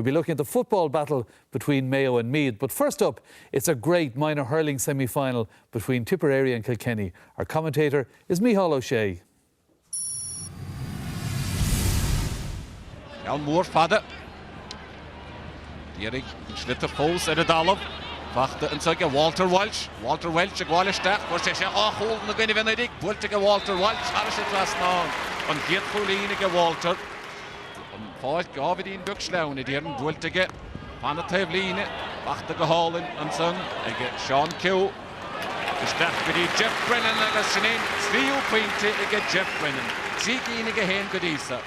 We'll be looking at the football battle between Mayo and Meath. But first up, it's a great minor hurling semi-final between Tipperary and Kilkenny. Our commentator is Micheál O'Shea. Jan Moore fada. Dierig slitter fós de dalf. Wachte en zeggen Walter Walsh. Walter Walsh gwaal sterk. Voor ze hol na gine Venedig. Bultige Walter Walsh. Alles het was nou. En geet Pauline Walter. Fáil gaf die bukslaune die een bultige. Van de tevline. Wachte gehalen en son. Sean Kew. Sterk die Jeff Brennan en zijn trio punten Jeff Brennan. Zie enige heen gedisa.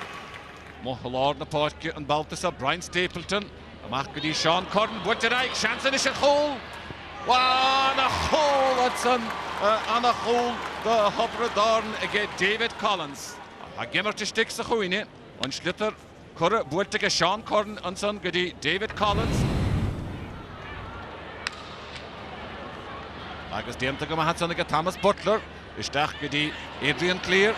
Mochelaar na parkje en Balthasar Brian Stapleton. Mag die Sean Corn Butterijk chansen is het goal. Wat een goal het zijn aan een goal de Hobredorn David Collins. Hij gemert de stikse goeie en slitter korre Buttige Sean Corn en zijn die David Collins. Agus deemte gemaakt zijn Thomas Butler. Is sterk die Adrian Clear.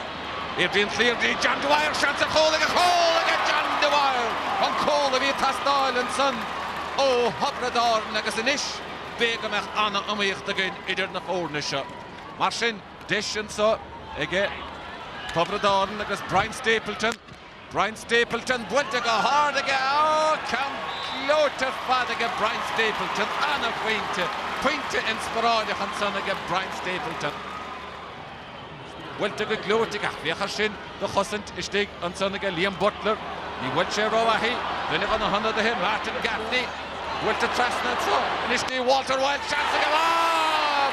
Adrian Clear die John Dwyer chansen goal John Dwyer. Van Cole wie tastal en son. Oh, Hobredor nagas inish. Bega mech Anna omweeg te gaan ieder naar voren. Marcin Dish en zo. Hobredor nagas Brian Stapleton. Brian Stapleton bultige hardige. Oh, kan kloter vadige Brian Stapleton. Anna Pointe inspirade van son Brian Stapleton. Bultige klotige. We gaan zien de gossend is tegen en son Liam Butler. Die Wiltshire Rowahi, then on the 100 of him, Martin Gaffney, Wilter Trasnett, and it's the Walter Welch, chance again,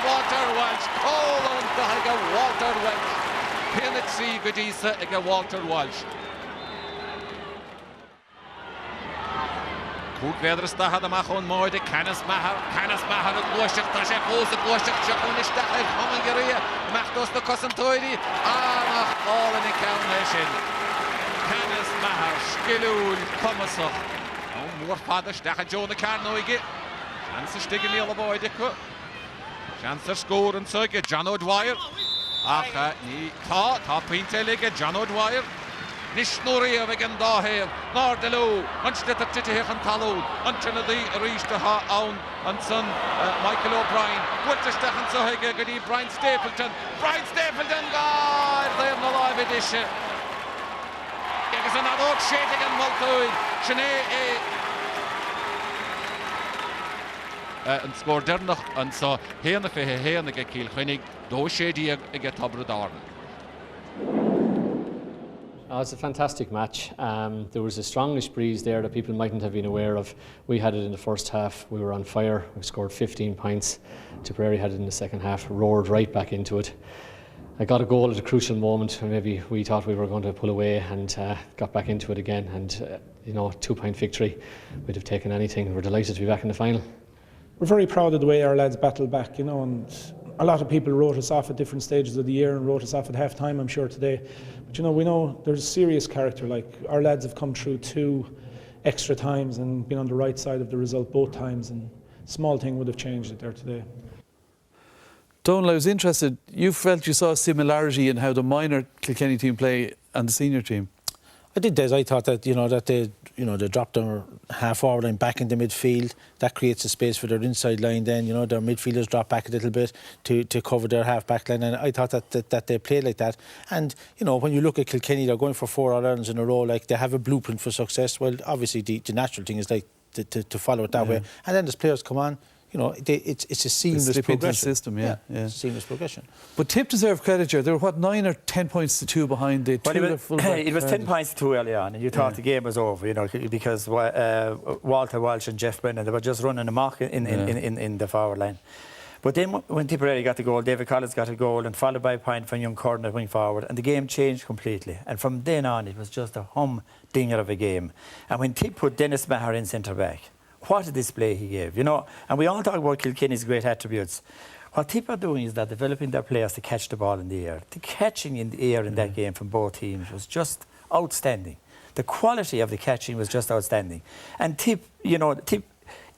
Walter Welch, Cole on the Walter Welch, Pinnet C. Goodisa again Walter Welch. Goed verder staat de mag gewoon mooi de kennis Maher het gloosje dat je grote gloosje gewoon is dat hij gewoon gereden mag dus de concentratie mag al in de counter. Kennis Maher, Skilul, Thomasach. Oh, more father, Stach Joe the Carnoige. Chance stigen die alle boy dikke. Chance score en so John O'Dwyer. Ach, nee, ta pintelig John O'Dwyer. Nicht nur hier wegen daher. Nordelo, anstatt der Titte hier an Talo. Until the reached the own and son Michael O'Brien. What the Stach and so die Brian Stapleton. Brian Stapleton, God, they have no live edition. Is een ook schädig en Maltoy. En scoort er nog en zo heenige Kilkenny. Door schädig get Hobredorn. It's a fantastic match. There was a strongish breeze there that people mightn't have been aware of. We had it in the first half. We were on fire. We scored 15 points. Tipperary had it in the second half. Roared right back into it. I got a goal at a crucial moment. Maybe we thought we were going to pull away and got back into it again. And, 2-point victory. We'd have taken anything. We're delighted to be back in the final. We're very proud of the way our lads battled back, and a lot of people wrote us off at different stages of the year and wrote us off at half-time, I'm sure, today. But, we know there's serious character. Like, our lads have come through 2 extra times and been on the right side of the result both times, and small thing would have changed it there today. Donal, I was interested, you felt you saw a similarity in how the minor Kilkenny team play and the senior team. I did, Des. I thought that, that they dropped their half forward line back into midfield. That creates a space for their inside line then, their midfielders drop back a little bit to cover their half back line, and I thought that they played like that. And, when you look at Kilkenny, they're going for 4 All-Irelands in a row, like they have a blueprint for success. Well, obviously the natural thing is like to follow it that way. And then as players come on, it's a seamless progression. System, yeah. Seamless progression. But Tip deserve credit here. They were 9 or 10 points to 2 behind the it was 10 points to 2 early on, and you thought the game was over, because Walter Walsh and Jeff Brennan, they were just running amok in the forward line. But then when Tipperary got the goal, David Collins got a goal, and followed by a point from young Corn at wing forward, and the game changed completely. And from then on, it was just a humdinger of a game. And when Tip put Dennis Maher in centre back, what a display he gave, And we all talk about Kilkenny's great attributes. What Tip are doing is that developing their players to catch the ball in the air. The catching in the air in that game from both teams was just outstanding. The quality of the catching was just outstanding. And Tip,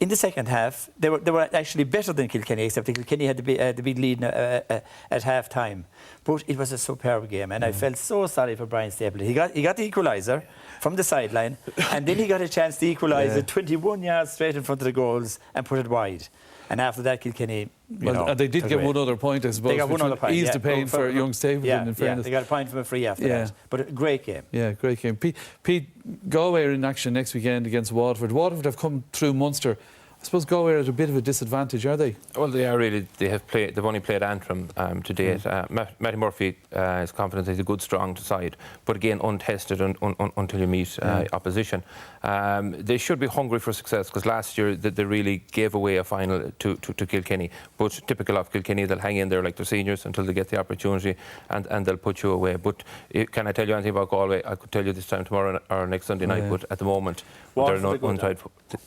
in the second half, they were actually better than Kilkenny, except that Kilkenny had the big lead at half time. But it was a superb game, and I felt so sorry for Brian Staple. He got the equaliser from the sideline, and then he got a chance to equalise it 21 yards straight in front of the goals and put it wide. And after that, Kilkenny, and they did get one other point, I suppose. They got one other point. Eased the pain for young Stapleton, in fairness. They got a point from a free after that. But a great game. Yeah, great game. Pete, Galway are in action next weekend against Waterford. Waterford have come through Munster. I suppose Galway are at a bit of a disadvantage, are they? Well, they are really. They've only played Antrim to date. Matty Murphy is confident he's a good, strong side, but again, untested until you meet opposition. They should be hungry for success, because last year they really gave away a final to Kilkenny. But typical of Kilkenny, they'll hang in there like the seniors until they get the opportunity, and they'll put you away. But can I tell you anything about Galway? I could tell you this time tomorrow or next Sunday night, but at the moment, they're not one side.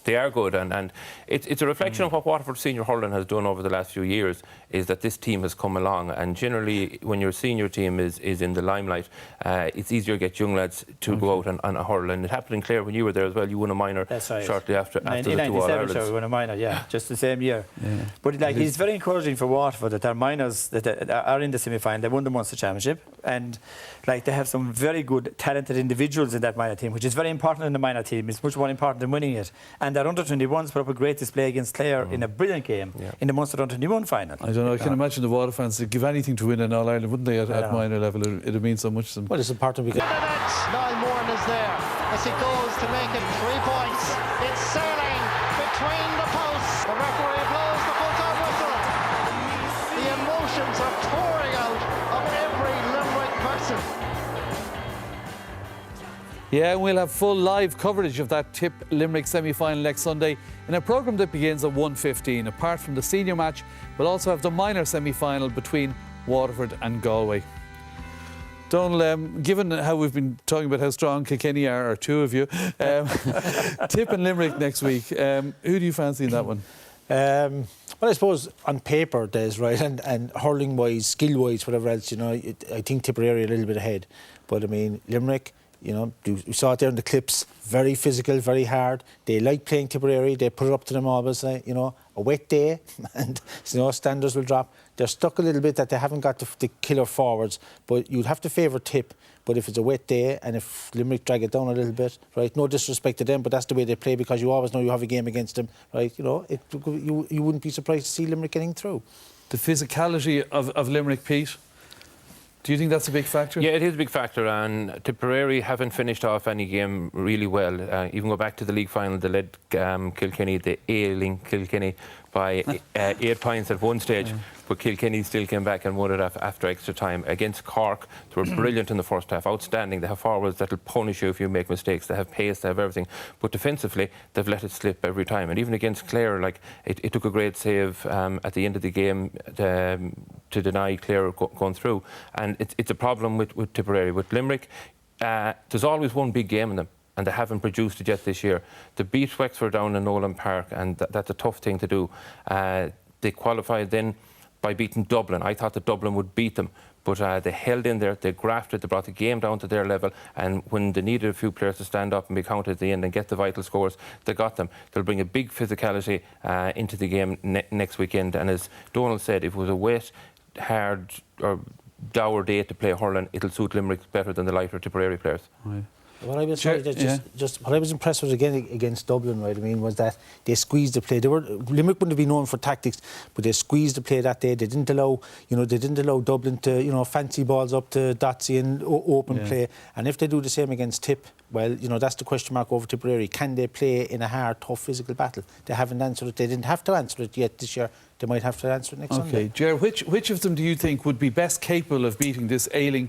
They are good, and it's a reflection of what Waterford senior hurling has done over the last few years, is that this team has come along, and generally when your senior team is in the limelight, it's easier to get young lads to go out and hurl. And it happened in Clare when you were there as well. You won a minor shortly after the two All-Irelands. We won a minor, just the same year. But it's very encouraging for Waterford that their minors that are in the semi-final. They won the Munster Championship, and they have some very good, talented individuals in that minor team, which is very important in the minor team. It's much more important than winning it. And their under-21s put up a great display against Clare in a brilliant game in the Munster under-21 final. I don't know, I can imagine the Water fans would give anything to win in All-Ireland, wouldn't they, at minor level? It'd mean so much to them. Well, it's important because Niall Moran is there as he goes to make it 3 points. It's sailing between the posts. The referee blows the full-time whistle. The emotions are pouring out of every Limerick person. Yeah, and we'll have full live coverage of that Tip Limerick semi-final next Sunday in a programme that begins at 1:15. Apart from the senior match, we'll also have the minor semi-final between Waterford and Galway. Donal, given how we've been talking about how strong Kilkenny are, or two of you, Tip and Limerick next week, who do you fancy in that one? well, I suppose on paper, Des, right, and hurling-wise, skill-wise, whatever else, I think Tipperary a little bit ahead. But, I mean, Limerick, we saw it there in the clips, very physical, very hard. They like playing Tipperary. They put it up to them always, a wet day, and, standards will drop. They're stuck a little bit that they haven't got the killer forwards, but you'd have to favour Tip. But if it's a wet day and if Limerick drag it down a little bit, right, no disrespect to them, but that's the way they play, because you always know you have a game against them, right? You wouldn't be surprised to see Limerick getting through. The physicality of Limerick, Pete, do you think that's a big factor? Yeah, it is a big factor, and Tipperary haven't finished off any game really well. Even go back to the league final, they led Kilkenny, the ailing Kilkenny, by 8 points at one stage. But Kilkenny still came back and won it after extra time. Against Cork, they were brilliant in the first half, outstanding. They have forwards that'll punish you if you make mistakes. They have pace, they have everything. But defensively, they've let it slip every time. And even against Clare, it took a great save at the end of the game to deny Clare going through. And it's a problem with Tipperary. With Limerick, there's always one big game in them, and they haven't produced it yet this year. They beat Wexford down in Nolan Park, and that's a tough thing to do. They qualified then by beating Dublin. I thought that Dublin would beat them, but they held in there, they grafted, they brought the game down to their level, and when they needed a few players to stand up and be counted at the end and get the vital scores, they got them. They'll bring a big physicality into the game next weekend, and as Donal said, if it was a wet, hard or dour day to play hurling, it'll suit Limerick better than the lighter Tipperary players. Right. What I was what I was impressed with against Dublin, right? I mean, was that they squeezed the play. Limerick wouldn't have been known for tactics, but they squeezed the play that day. They didn't allow, Dublin to, fancy balls up to Dotsy and open play. And if they do the same against Tip, well, that's the question mark over Tipperary. Can they play in a hard, tough physical battle? They haven't answered it. They didn't have to answer it yet this year. They might have to answer it next Sunday. Okay, Ger, which of them do you think would be best capable of beating this ailing